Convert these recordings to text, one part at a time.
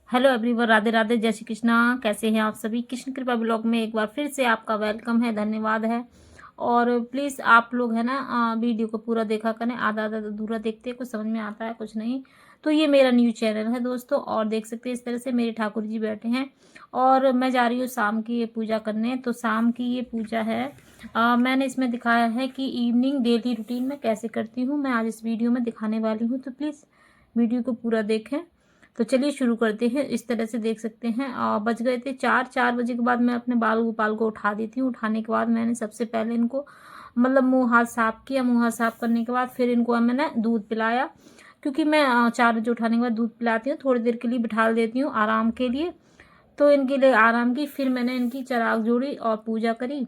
Hello everyone, Radhe Radhe, जय श्री कृष्णा। कैसे हैं आप सभी? कृष्ण कृपा ब्लॉग में एक बार फिर से आपका वेलकम है, धन्यवाद है। और प्लीज़ आप लोग है ना वीडियो को पूरा देखा करें, आधा आधा अधूरा देखते हैं, कुछ समझ में आता है कुछ नहीं। तो ये मेरा न्यू चैनल है दोस्तों, और देख सकते हैं इस तरह से मेरे ठाकुर जी बैठे हैं और मैं जा रही हूँ शाम की ये पूजा करने। तो शाम की ये पूजा है, मैंने इसमें दिखाया है कि इवनिंग डेली रूटीन में कैसे करती हूँ, मैं आज इस वीडियो में दिखाने वाली हूँ। तो प्लीज़ वीडियो को पूरा देखें। तो चलिए शुरू करते हैं। इस तरह से देख सकते हैं बज गए थे 4 बजे के बाद मैं अपने बाल गोपाल को उठा देती हूँ। उठाने के बाद मैंने सबसे पहले इनको मतलब मुंह हाथ साफ किया। मुंह हाथ साफ करने के बाद फिर इनको मैंने दूध पिलाया, क्योंकि मैं 4 बजे उठाने के बाद दूध पिलाती हूँ, थोड़ी देर के लिए बिठा देती हूँ आराम के लिए। तो इनके लिए आराम की, फिर मैंने इनकी चिराग जोड़ी और पूजा करी।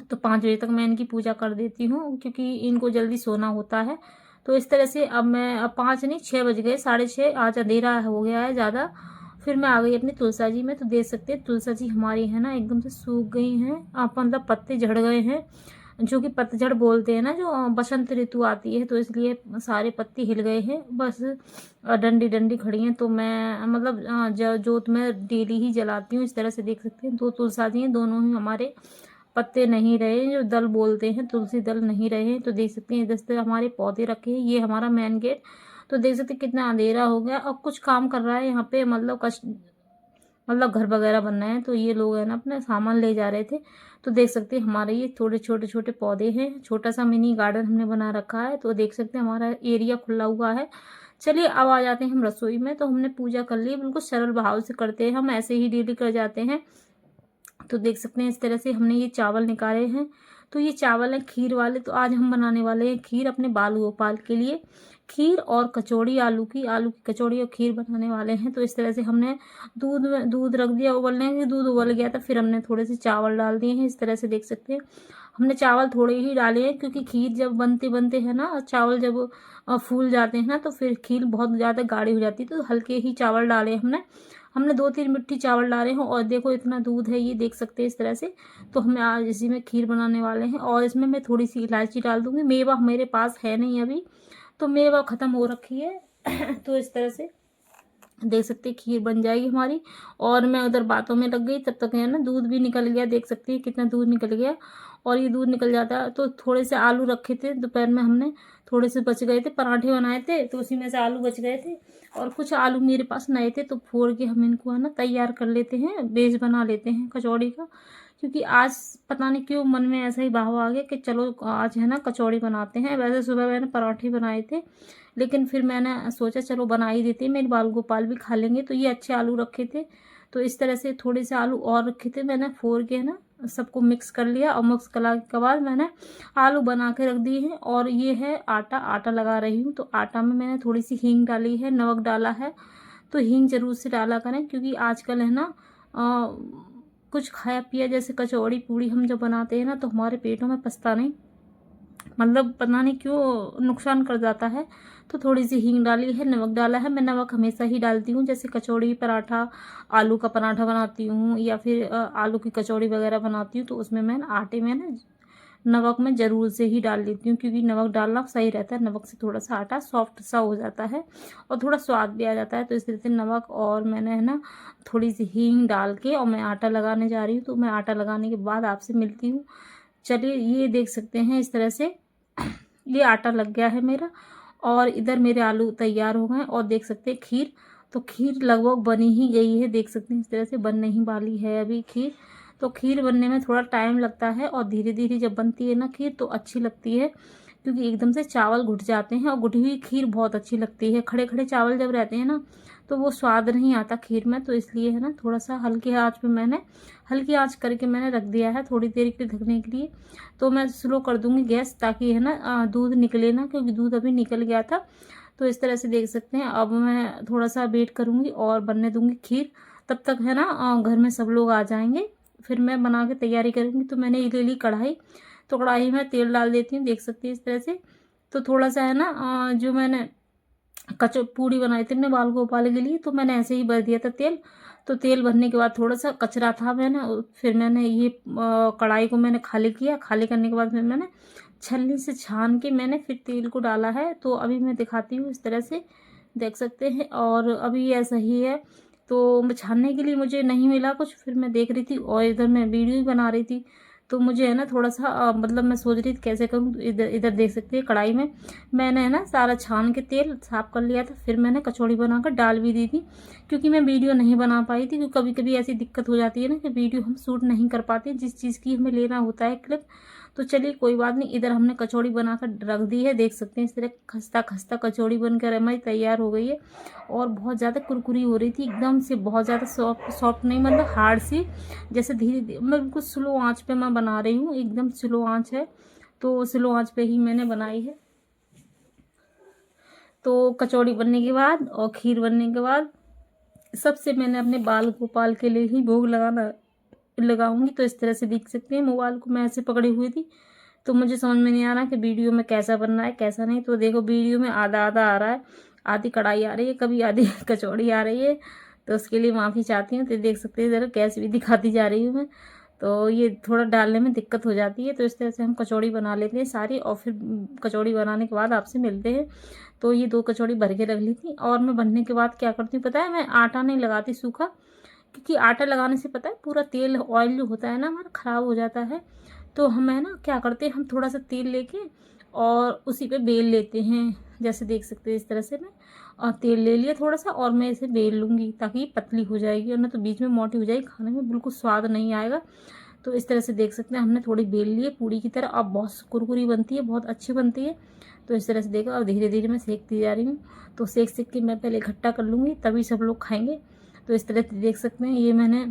तो 5 बजे तक मैं इनकी पूजा कर देती हूँ, क्योंकि इनको जल्दी सोना होता है। तो इस तरह से अब 5 नहीं 6 बज गए, 6:30, आज अंधेरा हो गया है ज़्यादा। फिर मैं आ गई अपनी तुलसा जी में। तो देख सकते हैं तुलसा जी हमारी है ना एकदम से सूख गई हैं, आप मतलब पत्ते झड़ गए हैं, जो कि पतझड़ बोलते हैं ना, जो बसंत ऋतु आती है, तो इसलिए सारे पत्ते हिल गए हैं। बस डंडी डंडी खड़ी हैं। तो मैं मतलब जोत में डेली ही जलाती हूँ। इस तरह से देख सकते हैं 2 तुलसा जी हैं, दोनों ही हमारे पत्ते नहीं रहे, जो दल बोलते हैं, तुलसी दल नहीं रहे हैं। तो देख सकते हैं इधर से हमारे पौधे रखे हैं, ये हमारा मेन गेट। तो देख सकते हैं कितना अंधेरा हो गया और कुछ काम कर रहा है यहाँ पे, मतलब मतलब घर वगैरह बनना है। तो ये लोग है ना अपना सामान ले जा रहे थे। तो देख सकते हैं हमारे ये थोड़े छोटे छोटे पौधे हैं, छोटा सा मिनी गार्डन हमने बना रखा है। तो देख सकते हैं हमारा एरिया खुला हुआ है। चलिए अब आ जाते हैं हम रसोई में। तो हमने पूजा कर ली, बिल्कुल सरल भाव से करते हैं हम, ऐसे ही डेली कर जाते हैं। तो देख सकते हैं इस तरह से हमने ये चावल निकाले हैं। तो ये चावल है खीर वाले। तो आज हम बनाने वाले हैं खीर अपने बाल गोपाल के लिए। खीर और कचौड़ी, आलू की कचौड़ी और खीर बनाने वाले हैं। तो इस तरह से हमने दूध रख दिया उबलने के, दूध उबल गया था, फिर हमने थोड़े से चावल डाल दिए हैं। इस तरह से देख सकते हैं हमने चावल थोड़े ही डाले हैं, क्योंकि खीर जब बनते बनते हैं ना, चावल जब फूल जाते हैं ना, तो फिर खीर बहुत ज़्यादा गाढ़ी हो जाती है। तो हल्के ही चावल डाले हमने हमने 2-3 मिट्टी चावल डाले हैं। और देखो इतना दूध है, ये देख सकते हैं इस तरह से। तो हमें आज इसी में खीर बनाने वाले हैं, और इसमें मैं थोड़ी सी इलायची डाल दूंगी। मेवा मेरे पास है नहीं अभी, तो मेवा ख़त्म हो रखी है। तो इस तरह से देख सकते हैं खीर बन जाएगी हमारी। और मैं उधर बातों में लग गई, तब तक है ना दूध भी निकल गया। देख सकते हैं कितना दूध निकल गया। और ये दूध निकल जाता है। तो थोड़े से आलू रखे थे दोपहर में हमने, थोड़े से बच गए थे, पराठे बनाए थे, तो उसी में से आलू बच गए थे। और कुछ आलू मेरे पास नए थे, तो फोड़ के हम इनको है ना तैयार कर लेते हैं, बेस बना लेते हैं कचौड़ी का। क्योंकि आज पता नहीं क्यों मन में ऐसा ही भाव आ गया कि चलो आज है ना कचौड़ी बनाते हैं। वैसे सुबह मैंने पराठे बनाए थे, लेकिन फिर मैंने सोचा चलो बना ही देते हैं, मेरे बाल गोपाल भी खा लेंगे। तो ये अच्छे आलू रखे थे। तो इस तरह से थोड़े से आलू और रखे थे, मैंने फोड़ के है ना सबको मिक्स कर लिया। और मिक्स करने के बाद मैंने आलू बना के रख दिए हैं। और ये है आटा, आटा लगा रही हूँ। तो आटा में मैंने थोड़ी सी हींग डाली है, नमक डाला है। तो हींग जरूर से डाला करें, क्योंकि आजकल है ना कुछ खाया पिया जैसे कचौड़ी पूड़ी हम जब बनाते हैं ना, तो हमारे पेटों में पछता नहीं, मतलब पता नहीं क्यों नुकसान कर जाता है। तो थोड़ी सी हींग डाली है, नमक डाला है। मैं नमक हमेशा ही डालती हूँ, जैसे कचौड़ी पराठा, आलू का पराठा बनाती हूँ, या फिर आलू की कचौड़ी वगैरह बनाती हूँ, तो उसमें मैं आटे में ना नमक मैं ज़रूर से ही डाल देती हूँ, क्योंकि नमक डालना सही रहता है। नमक से थोड़ा सा आटा सॉफ्ट सा हो जाता है और थोड़ा स्वाद भी आ जाता है। तो इस तरह से नमक और मैंने है ना थोड़ी सी हींग डाल के और मैं आटा लगाने जा रही हूँ। तो मैं आटा लगाने के बाद आपसे मिलती हूँ। चलिए ये देख सकते हैं इस तरह से ये आटा लग गया है मेरा, और इधर मेरे आलू तैयार हो गए। और देख सकते हैं खीर, तो खीर लगभग बनी ही गई है। देख सकते हैं इस तरह से बनने ही वाली है अभी खीर। तो खीर बनने में थोड़ा टाइम लगता है, और धीरे धीरे जब बनती है ना खीर तो अच्छी लगती है, क्योंकि एकदम से चावल घुट जाते हैं। और घुटी हुई खीर बहुत अच्छी लगती है। खड़े खड़े चावल जब रहते हैं ना, तो वो स्वाद नहीं आता खीर में। तो इसलिए है ना थोड़ा सा हल्की आंच पे मैंने हल्की आंच करके मैंने रख दिया है थोड़ी देर के लिए ढकने के लिए। तो मैं स्लो कर दूंगी गैस, ताकि है ना दूध निकले ना, क्योंकि दूध अभी निकल गया था। तो इस तरह से देख सकते हैं। अब मैं थोड़ा सा वेट करूंगी और बनने दूंगी खीर। तब तक है ना घर में सब लोग आ जाएंगे, फिर मैं बना के तैयारी करूंगी। तो मैंने ये ले ली कढ़ाई। तो कढ़ाई में तेल डाल देती हूँ, देख सकती हैं इस तरह से। तो थोड़ा सा है ना जो मैंने पूड़ी बनाई थी अपने बाल गोपाल के लिए, तो मैंने ऐसे ही भर दिया था तेल। तो तेल भरने के बाद थोड़ा सा कचरा था, मैंने फिर मैंने ये कढ़ाई को मैंने खाली किया। खाली करने के बाद फिर मैंने छलनी से छान के मैंने फिर तेल को डाला है। तो अभी मैं दिखाती हूँ इस तरह से, देख सकते हैं। और अभी ऐसा ही है तो मैं छानने के लिए मुझे नहीं मिला कुछ, फिर मैं देख रही थी और इधर मैं वीडियो ही बना रही थी। तो मुझे है ना थोड़ा सा मतलब मैं सोच रही थी कैसे करूँ। तो इधर इधर देख सकते हैं कढ़ाई में मैंने है ना सारा छान के तेल साफ कर लिया था, फिर मैंने कचौड़ी बनाकर डाल भी दी थी, क्योंकि मैं वीडियो नहीं बना पाई थी। क्योंकि कभी कभी ऐसी दिक्कत हो जाती है ना कि वीडियो हम शूट नहीं कर पाते जिस चीज़ की हमें लेना होता है क्लिप। तो चलिए कोई बात नहीं, इधर हमने कचौड़ी बनाकर रख दी है। देख सकते हैं इस तरह खस्ता खस्ता कचौड़ी बनकर हमारी तैयार हो गई है। और बहुत ज़्यादा कुरकुरी हो रही थी एकदम से, बहुत ज़्यादा सॉफ्ट सॉफ्ट नहीं, मतलब हार्ड सी। जैसे धीरे धीरे मैं बिल्कुल स्लो आंच पे मैं बना रही हूँ, एकदम स्लो आंच है, तो स्लो आंच पे ही मैंने बनाई है। तो कचौड़ी बनने के बाद और खीर बनने के बाद सबसे मैंने अपने बाल गोपाल के लिए ही भोग लगाऊंगी। तो इस तरह से देख सकते हैं मोबाइल को मैं ऐसे पकड़ी हुई थी, तो मुझे समझ में नहीं आ रहा कि वीडियो में कैसा बन रहा है कैसा नहीं। तो देखो वीडियो में आधा आधा आ रहा है, आधी कढ़ाई आ रही है, कभी आधी कचौड़ी आ रही है, तो उसके लिए माफ़ी चाहती हूँ। तो देख सकते हैं ज़रा गैस भी दिखाती जा रही हूँ मैं, तो ये थोड़ा डालने में दिक्कत हो जाती है। तो इस तरह से हम कचौड़ी बना लेते हैं सारी, और फिर कचौड़ी बनाने के बाद आपसे मिलते हैं। तो ये 2 कचौड़ी भर के रख ली थी। और मैं बनने के बाद क्या करती हूँ पता है, मैं आटा नहीं लगाती सूखा, क्योंकि आटा लगाने से पता है पूरा तेल ऑयल जो होता है ना हमारा ख़राब हो जाता है। तो हम है ना क्या करते हैं, हम थोड़ा सा तेल लेके और उसी पे बेल लेते हैं। जैसे देख सकते हैं इस तरह से मैं और तेल ले लिया थोड़ा सा, और मैं इसे बेल लूँगी ताकि ये पतली हो जाएगी, और ना तो बीच में मोटी हो जाएगी, खाने में बिल्कुल स्वाद नहीं आएगा। तो इस तरह से देख सकते हैं हमने थोड़ी बेल ली है पूड़ी की तरह। अब बहुत कुरकुरी बनती है, बहुत अच्छी बनती है। तो इस तरह से देखो, अब धीरे धीरे मैं सेकती जा रही हूँ। तो सेक सेक के मैं पहले इकट्ठा कर लूँगी, तभी सब लोग खाएंगे। तो इस तरह से देख सकते हैं ये मैंने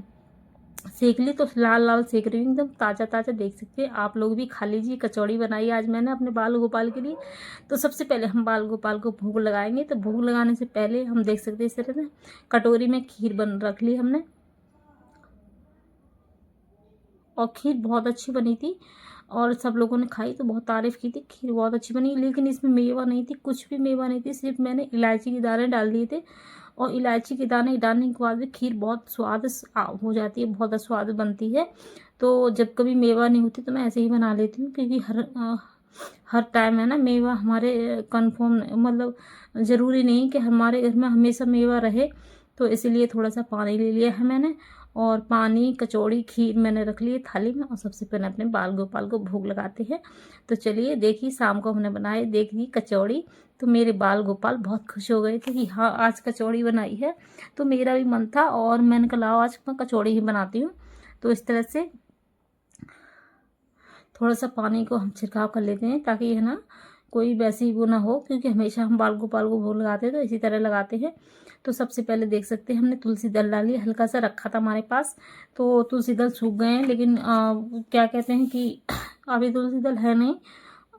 सेक ली, तो लाल लाल सेक रही हूँ एकदम ताज़ा ताज़ा। देख सकते हैं आप लोग भी खा लीजिए। कचौड़ी बनाई आज मैंने अपने बाल गोपाल के लिए। तो सबसे पहले हम बाल गोपाल को भोग लगाएंगे। तो भोग लगाने से पहले हम देख सकते हैं इस तरह से कटोरी में खीर बन रख ली हमने, और खीर बहुत अच्छी बनी थी, और सब लोगों ने खाई तो बहुत तारीफ़ की थी, खीर बहुत अच्छी बनी। लेकिन इसमें मेवा नहीं थी, कुछ भी मेवा नहीं थी, सिर्फ मैंने इलायची के दाने डाल दिए थे। और इलायची के दाने डालने के बाद भी खीर बहुत स्वाद हो जाती है, बहुत स्वाद बनती है। तो जब कभी मेवा नहीं होती तो मैं ऐसे ही बना लेती हूँ, क्योंकि हर टाइम है ना मेवा हमारे कंफर्म मतलब ज़रूरी नहीं कि हमारे घर में हमेशा मेवा रहे। तो इसीलिए थोड़ा सा पानी ले लिया है मैंने, और पानी कचौड़ी खीर मैंने रख ली है थाली में। और सबसे पहले अपने बाल गोपाल को भोग लगाते हैं। तो चलिए देखिए शाम को हमने बनाई देखी कचौड़ी, तो मेरे बाल गोपाल बहुत खुश हो गए थे कि हाँ आज कचौड़ी बनाई है। तो मेरा भी मन था, और मैंने कहा लाओ आज मैं कचौड़ी ही बनाती हूँ। तो इस तरह से थोड़ा सा पानी को हम छिड़काव कर लेते हैं, ताकि है ना कोई वैसी वो ना हो, क्योंकि हमेशा हम बाल गोपाल को भोग लगाते हैं तो इसी तरह लगाते हैं। तो सबसे पहले देख सकते हैं हमने तुलसी दल डाली, हल्का सा रखा था हमारे पास, तो तुलसी दल सूख गए हैं। लेकिन क्या कहते हैं कि अभी तुलसी दल है नहीं।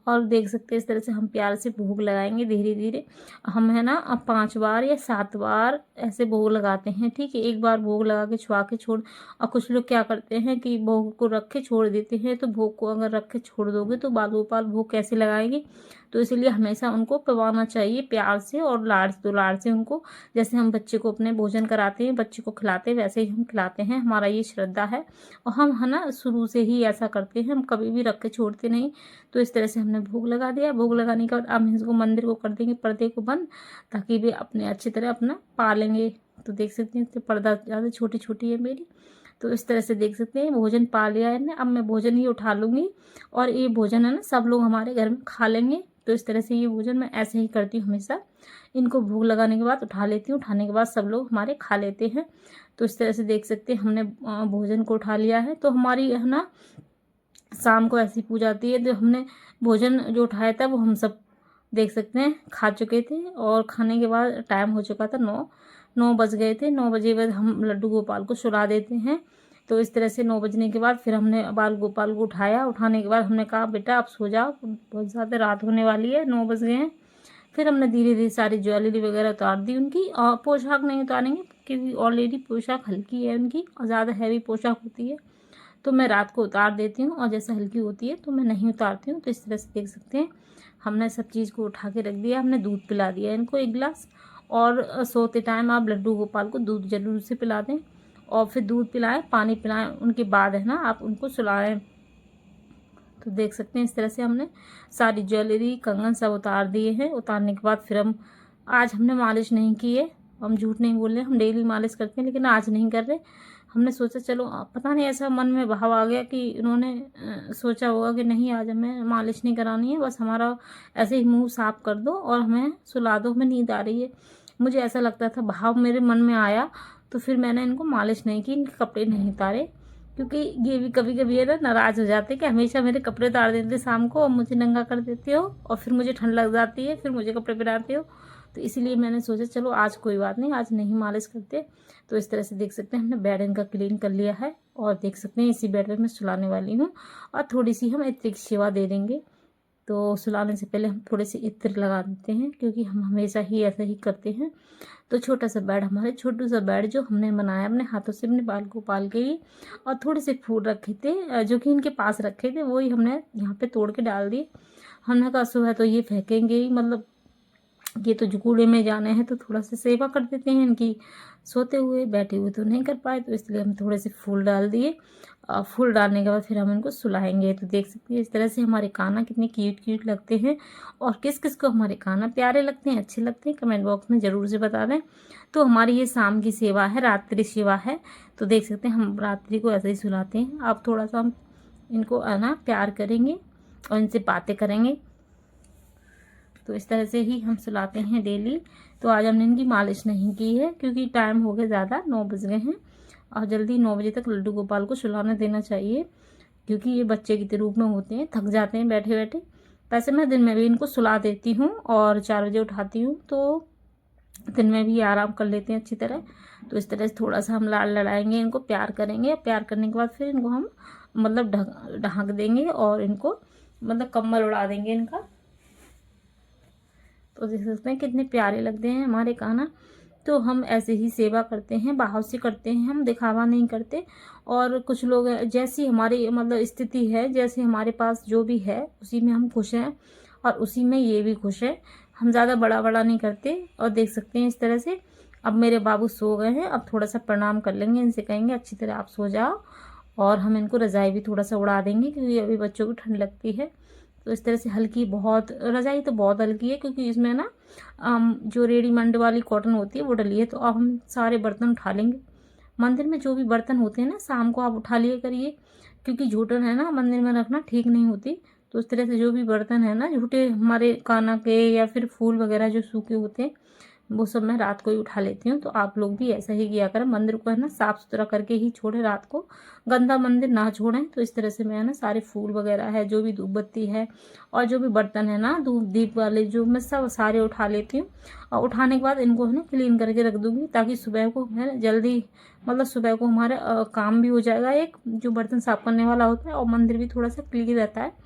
और देख सकते हैं इस तरह से हम प्यार से भोग लगाएंगे धीरे धीरे। हम है ना अब 5 बार या 7 बार ऐसे भोग लगाते हैं, ठीक है। एक बार भोग लगा के छुआ के छोड़, और कुछ लोग क्या करते हैं कि भोग को रख के छोड़ देते हैं। तो भोग को अगर रख के छोड़ दोगे तो बाल गोपाल भोग कैसे लगाएंगे। तो इसलिए हमेशा उनको पवाना चाहिए प्यार से और लाड़ दुलार से उनको। जैसे हम बच्चे को अपने भोजन कराते हैं, बच्चे को खिलाते हैं, वैसे ही हम खिलाते हैं, हमारा ये श्रद्धा है। और हम है ना शुरू से ही ऐसा करते हैं, हम कभी भी रख के छोड़ते नहीं। तो इस तरह से हमने भोग लगा दिया। भोग लगाने के बाद अब इसको मंदिर को कर देंगे पर्दे को बंद, ताकि वे अपने अच्छी तरह अपना पालेंगे। तो देख सकते हैं पर्दा ज़्यादा छोटी छोटी है मेरी। तो इस तरह से देख सकते हैं भोजन पा लिया है ना। अब मैं भोजन ही उठा लूँगी, और ये भोजन है ना सब लोग हमारे घर में खा लेंगे। तो इस तरह से ये भोजन मैं ऐसे ही करती हूँ हमेशा। इनको भोग लगाने के बाद उठा लेती हूँ, उठाने के बाद सब लोग हमारे खा लेते हैं। तो इस तरह से देख सकते हैं हमने भोजन को उठा लिया है। तो हमारी है ना शाम को ऐसी पूजा आती है। तो हमने भोजन जो उठाया था वो हम सब देख सकते हैं खा चुके थे, और खाने के बाद टाइम हो चुका था 9 बज गए थे। 9 बजे बाद हम लड्डू गोपाल को सुला देते हैं। तो इस तरह से 9 बजने के बाद फिर हमने बाल गोपाल को उठाया। उठाने के बाद हमने कहा बेटा अब सो जाओ, बहुत ज़्यादा रात होने वाली है, 9 बज गए हैं। फिर हमने धीरे धीरे सारी ज्वेलरी वगैरह उतार दी उनकी, और पोशाक नहीं उतारेंगे क्योंकि ऑलरेडी पोशाक हल्की है उनकी, और ज़्यादा हैवी पोशाक होती है। तो मैं रात को उतार देती हूँ, और जैसे हल्की होती है तो मैं नहीं उतारती हूँ। तो इस तरह से देख सकते हैं हमने सब चीज़ को उठा के रख दिया। हमने दूध पिला दिया इनको 1 गिलास। और सोते टाइम आप लड्डू गोपाल को दूध जरूर से पिला दें, और फिर दूध पिलाएं, पानी पिलाएं, उनके बाद है ना आप उनको सुलाएं। तो देख सकते हैं इस तरह से हमने सारी ज्वेलरी कंगन सब उतार दिए हैं। उतारने के बाद फिर आज हमने मालिश नहीं की है, हम झूठ नहीं बोल रहे, हम डेली मालिश करते हैं, लेकिन आज नहीं कर रहे। हमने सोचा चलो, पता नहीं ऐसा मन में भाव आ गया कि इन्होंने सोचा होगा कि नहीं आज हमें मालिश नहीं करानी है, बस हमारा ऐसे ही मुंह साफ कर दो और हमें सुला दो, हमें नींद आ रही है। मुझे ऐसा लगता था, भाव मेरे मन में आया, तो फिर मैंने इनको मालिश नहीं की, इनके कपड़े नहीं उतारे। क्योंकि ये भी कभी कभी है ना नाराज़ हो जाते कि हमेशा मेरे कपड़े उतार देते शाम को और मुझे नंगा कर देते हो, और फिर मुझे ठंड लग जाती है, फिर मुझे कपड़े पहनाते हो। तो इसीलिए मैंने सोचा चलो आज कोई बात नहीं, आज नहीं मालिश करते। तो इस तरह से देख सकते हैं हमने बेड इनका क्लीन कर लिया है, और देख सकते हैं इसी बेड पे मैं सुलाने वाली हूँ। और थोड़ी सी हम इत्र की सेवा दे देंगे। तो सुलाने से पहले हम थोड़े से इत्र लगा देते हैं, क्योंकि हम हमेशा ही ऐसा ही करते हैं। तो छोटा सा बेड, हमारे छोटू सा बेड जो हमने बनाया अपने हाथों से, अपने बाल को पाल के ही, और थोड़े से फूल रखे थे जो कि इनके पास रखे थे, वही हमने यहाँ पे तोड़ के डाल दिए। हमने कहा सुबह तो ये फेंकेंगे ही, मतलब ये तो जो कूड़े में जाने हैं, तो थोड़ा सा सेवा कर देते हैं इनकी। सोते हुए बैठे हुए तो नहीं कर पाए, तो इसलिए हम थोड़े से फूल डाल दिए। फूल डालने के बाद फिर हम इनको सुलाएंगे। तो देख सकते हैं इस तरह से हमारे काना कितने क्यूट क्यूट लगते हैं, और किस किस को हमारे काना प्यारे लगते हैं, अच्छे लगते हैं, कमेंट बॉक्स में ज़रूर से बता दें। तो हमारी ये शाम की सेवा है, रात्रि सेवा है। तो देख सकते हैं हम रात्रि को ऐसे ही सुलाते हैं। अब थोड़ा सा हम इनको है ना प्यार करेंगे और इनसे बातें करेंगे। तो इस तरह से ही हम सुलाते हैं डेली। तो आज हमने इनकी मालिश नहीं की है, क्योंकि टाइम हो गया ज़्यादा, 9 बज गए हैं, और जल्दी 9 बजे तक लड्डू गोपाल को सुलाने देना चाहिए, क्योंकि ये बच्चे के रूप में होते हैं, थक जाते हैं बैठे बैठे। वैसे मैं दिन में भी इनको सुला देती हूँ और 4 बजे उठाती हूँ, तो दिन में भी आराम कर लेते हैं अच्छी तरह। तो इस तरह से थोड़ा सा हम लाड़ लड़ाएंगे, इनको प्यार करेंगे। प्यार करने के बाद फिर इनको हम मतलब ढक देंगे, और इनको मतलब कंबल उड़ा देंगे इनका। तो देख सकते हैं कितने प्यारे लगते हैं हमारे काना। तो हम ऐसे ही सेवा करते हैं, भाव से करते हैं, हम दिखावा नहीं करते। और कुछ लोग जैसी हमारी मतलब स्थिति है, जैसे हमारे पास जो भी है उसी में हम खुश हैं, और उसी में ये भी खुश है। हम ज़्यादा बड़ा बड़ा नहीं करते। और देख सकते हैं इस तरह से अब मेरे बाबू सो गए हैं। अब थोड़ा सा प्रणाम कर लेंगे, इनसे कहेंगे अच्छी तरह आप सो जाओ, और हम इनको रज़ाई भी थोड़ा सा उड़ा देंगे, क्योंकि अभी बच्चों को ठंड लगती है। तो इस तरह से हल्की, बहुत रज़ाई तो बहुत हल्की है, क्योंकि इसमें ना जो रेडीमेड वाली कॉटन होती है वो डली है। तो अब हम सारे बर्तन उठा लेंगे। मंदिर में जो भी बर्तन होते हैं ना, शाम को आप उठा लिया करिए, क्योंकि झूठन है ना मंदिर में रखना ठीक नहीं होती। तो इस तरह से जो भी बर्तन है ना झूठे हमारे काना के, या फिर फूल वगैरह जो सूखे होते हैं, वो सब मैं रात को ही उठा लेती हूँ। तो आप लोग भी ऐसा ही किया करें, मंदिर को है ना साफ़ सुथरा करके ही छोड़ें, रात को गंदा मंदिर ना छोड़ें। तो इस तरह से मैं है ना सारे फूल वगैरह है, जो भी धूप बत्ती है, और जो भी बर्तन है ना धूप दीप वाले, जो मैं सब सारे उठा लेती हूँ। और उठाने के बाद इनको है ना क्लीन करके रख दूँगी, ताकि सुबह को है जल्दी, मतलब सुबह को हमारा काम भी हो जाएगा, एक जो बर्तन साफ़ करने वाला होता है, और मंदिर भी थोड़ा सा क्लीन रहता है,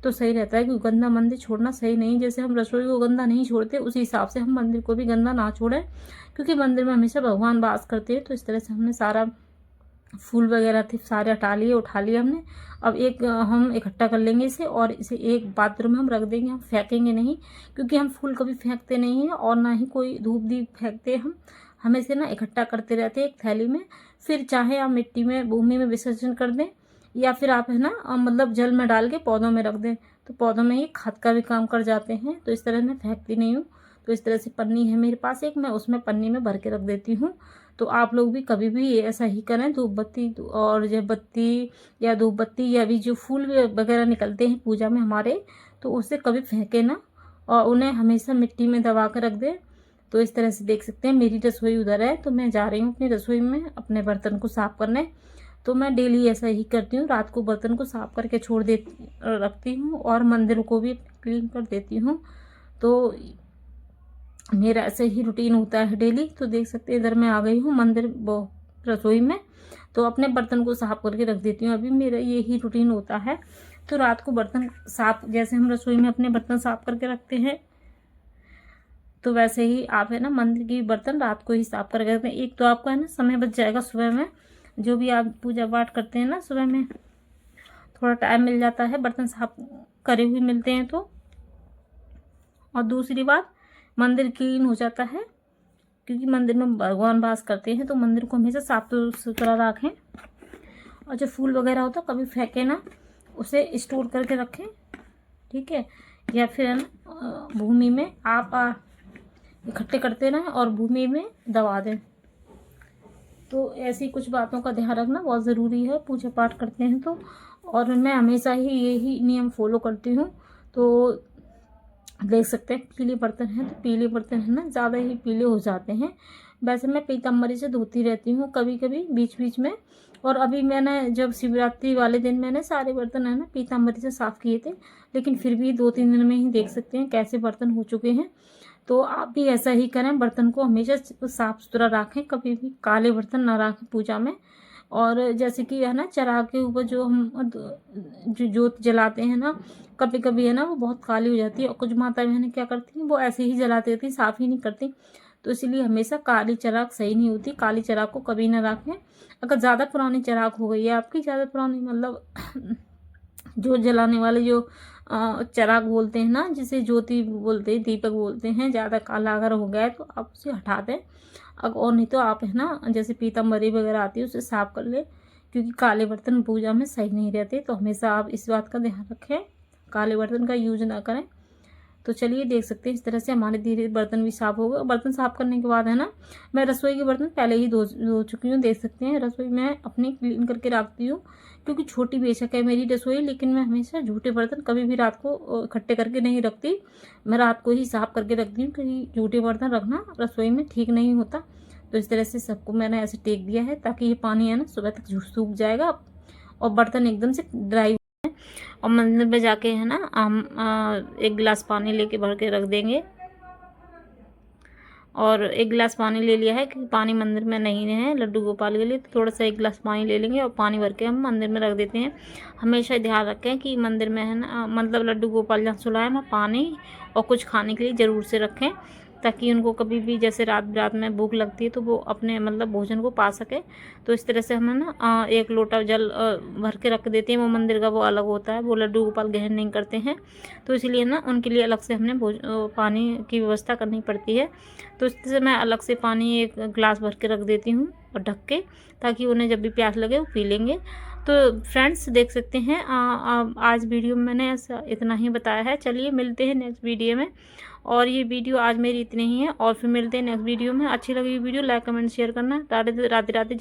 तो सही रहता है। क्योंकि गंदा मंदिर छोड़ना सही नहीं, जैसे हम रसोई को गंदा नहीं छोड़ते, उसी हिसाब से हम मंदिर को भी गंदा ना छोड़ें, क्योंकि मंदिर में हमेशा भगवान वास करते हैं। तो इस तरह से हमने सारा फूल वगैरह थे सारे हटा लिए, उठा लिए हमने। अब एक हम इकट्ठा कर लेंगे इसे, और इसे एक बाथरूम में हम रख देंगे, हम फेंकेंगे नहीं, क्योंकि हम फूल कभी फेंकते नहीं हैं, और ना ही कोई धूप दीप फेंकते हम। हमें से ना इकट्ठा करते रहते हैं एक थैली में। फिर चाहे आप मिट्टी में, भूमि में विसर्जन कर दें, या फिर आप है ना मतलब जल में डाल के पौधों में रख दें, तो पौधों में ये खाद का भी काम कर जाते हैं। तो इस तरह मैं फेंकती नहीं हूँ। तो इस तरह से पन्नी है मेरे पास एक, मैं उसमें पन्नी में भर के रख देती हूँ। तो आप लोग भी कभी भी ऐसा ही करें। धूप बत्ती और जब बत्ती या धूप बत्ती या भी जो फूल वगैरह निकलते हैं पूजा में हमारे, तो उसे कभी फेंके ना, और उन्हें हमेशा मिट्टी में दबा कर रख दें। तो इस तरह से देख सकते हैं मेरी रसोई उधर है, तो मैं जा रही हूँ अपनी रसोई में अपने बर्तन को साफ़ करने। तो मैं डेली ऐसा ही करती हूँ, रात को बर्तन को साफ़ करके छोड़ दे रखती हूँ, और मंदिर को भी क्लीन कर देती हूँ। तो मेरा ऐसे ही रूटीन होता है डेली। तो देख सकते हैं इधर मैं आ गई हूँ मंदिर वो रसोई में, तो अपने बर्तन को साफ़ करके रख देती हूँ। अभी मेरा ये ही रूटीन होता है। तो रात को बर्तन साफ़, जैसे हम रसोई में अपने बर्तन साफ़ करके रखते हैं, तो वैसे ही आप है ना मंदिर की बर्तन रात को ही साफ़ करके रखते हैं। एक तो आपका है ना समय बच जाएगा, सुबह में जो भी आप पूजा पाठ करते हैं ना, सुबह में थोड़ा टाइम मिल जाता है, बर्तन साफ करे हुए मिलते हैं तो। और दूसरी बात, मंदिर क्लीन हो जाता है, क्योंकि मंदिर में भगवान वास करते हैं, तो मंदिर को हमेशा साफ सुथरा रखें। और जो फूल वगैरह होता है कभी फेंके ना, उसे स्टोर करके रखें, ठीक है। या फिर भूमि में आप इकट्ठे करते रहें और भूमि में दबा दें। तो ऐसी कुछ बातों का ध्यान रखना बहुत ज़रूरी है पूजा पाठ करते हैं तो। और मैं हमेशा ही यही नियम फॉलो करती हूँ। तो देख सकते हैं पीले बर्तन हैं, तो पीले बर्तन है ना ज़्यादा ही पीले हो जाते हैं। वैसे मैं पीताम्बरी से धोती रहती हूँ कभी कभी बीच बीच में। और अभी मैंने जब शिवरात्रि वाले दिन मैंने सारे बर्तन है ना पीताम्बरी से साफ़ किए थे, लेकिन फिर भी 2-3 दिन में ही देख सकते हैं कैसे बर्तन हो चुके हैं। तो आप भी ऐसा ही करें, बर्तन को हमेशा साफ़ सुथरा रखें, कभी भी काले बर्तन ना रखें पूजा में। और जैसे कि है ना चिराग के ऊपर जो हम जो जोत जलाते हैं ना, कभी कभी है ना वो बहुत काली हो जाती है, और कुछ माता बहनें क्या करती हैं वो ऐसे ही जलाती रहती, साफ़ ही नहीं करती। तो इसीलिए हमेशा काली चिराग सही नहीं होती, काली चिराग को कभी ना रखें। अगर ज़्यादा पुरानी चिराग हो गई है आपकी, ज़्यादा पुरानी मतलब जो जलाने वाले जो चिराग बोलते हैं ना, जिसे ज्योति बोलते हैं, दीपक बोलते हैं, ज़्यादा काला अगर हो गया है तो आप उसे हटा दें। और नहीं तो आप है ना जैसे पीताम्बरी वगैरह आती है उसे साफ कर ले, क्योंकि काले बर्तन पूजा में सही नहीं रहते। तो हमेशा आप इस बात का ध्यान रखें, काले बर्तन का यूज ना करें। तो चलिए देख सकते हैं इस तरह से हमारे धीरे बर्तन भी साफ़ हो गए। बर्तन साफ़ करने के बाद है ना मैं रसोई के बर्तन पहले ही धो चुकी हूँ। देख सकते हैं रसोई मैं अपनी क्लीन करके रखती हूँ, क्योंकि छोटी बेशक है मेरी रसोई, लेकिन मैं हमेशा झूठे बर्तन कभी भी रात को इकट्ठे करके नहीं रखती। मैं रात को ही साफ़ करके रखती हूँ, क्योंकि झूठे बर्तन रखना रसोई में ठीक नहीं होता। तो इस तरह से सबको मैंने ऐसे टेक दिया है, ताकि ये पानी है ना सुबह तक सूख जाएगा और बर्तन एकदम से ड्राई। और मंदिर में जाके है ना हम 1 गिलास पानी लेके भर के रख देंगे। और 1 गिलास पानी ले लिया है, क्योंकि पानी मंदिर में नहीं है लड्डू गोपाल के लिए, तो थोड़ा सा 1 गिलास पानी ले लेंगे और पानी भर के हम मंदिर में रख देते हैं। हमेशा ध्यान रखें कि मंदिर में है ना मतलब लड्डू गोपाल जहाँ सुलाए वहाँ पानी और कुछ खाने के लिए ज़रूर से रखें, ताकि उनको कभी भी जैसे रात में भूख लगती है तो वो अपने मतलब भोजन को पा सके। तो इस तरह से हम ना 1 लोटा जल भर के रख देते हैं। वो मंदिर का वो अलग होता है, वो लड्डू गोपाल ग्रहण नहीं करते हैं, तो इसलिए ना उनके लिए अलग से हमने पानी की व्यवस्था करनी पड़ती है। तो इस तरह से मैं अलग से पानी 1 गिलास भर के रख देती हूँ और ढक के, ताकि उन्हें जब भी प्यास लगे वो पी लेंगे। तो फ्रेंड्स देख सकते हैं आज वीडियो में मैंने ऐसा इतना ही बताया है। चलिए मिलते हैं नेक्स्ट वीडियो में। और ये वीडियो आज मेरी इतनी ही है, और फिर मिलते हैं नेक्स्ट वीडियो में। अच्छी लगी वीडियो लाइक कमेंट शेयर करना। राधे राधे राधे।